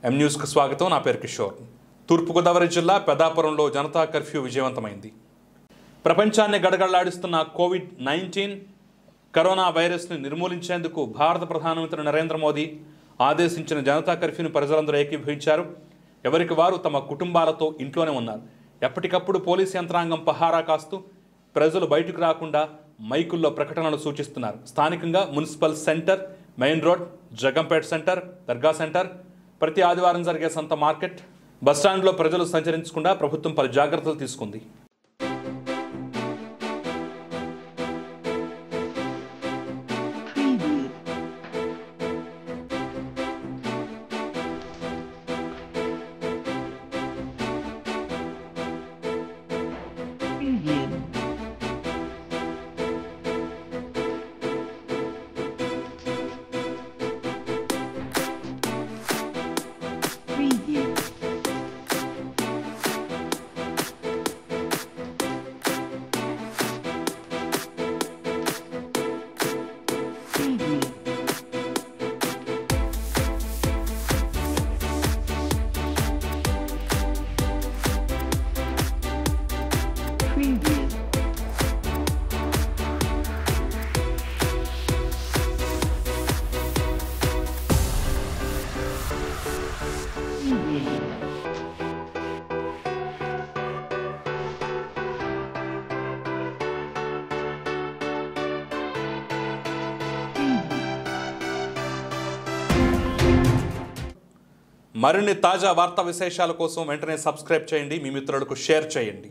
ఎం న్యూస్కు స్వాగతం. నా పేరు కిషోర్. తూర్పుగోదావరి జిల్లా పెద్దాపురంలో జనతా కర్ఫ్యూ విజయవంతమైంది. ప్రపంచాన్ని గడగడలాడిస్తున్న కోవిడ్-19 కరోనా వైరస్ను నిర్మూలించేందుకు భారత ప్రధానమంత్రి నరేంద్ర మోదీ ఆదేశించిన జనతా కర్ఫ్యూను ప్రజలందరూ ఏకీభవించారు. ఎవరికి వారు తమ కుటుంబాలతో ఇంట్లోనే ఉన్నారు. ఎప్పటికప్పుడు పోలీసు యంత్రాంగం పహారా కాస్తూ ప్రజలు బయటకు రాకుండా మైకుల్లో ప్రకటనలు సూచిస్తున్నారు. స్థానికంగా municipal centre, main road, Jaggampeta centre, Dargah centre, ప్రతి ఆదివారం జరిగే సంత మార్కెట్, బస్టాండ్లో ప్రజలు సంచరించకుండా ప్రభుత్వం పలు జాగ్రత్తలు తీసుకుంది. మరిన్ని తాజా వార్తా విశేషాల కోసం వెంటనే సబ్స్క్రైబ్ చేయండి, మీ మిత్రులకు షేర్ చేయండి.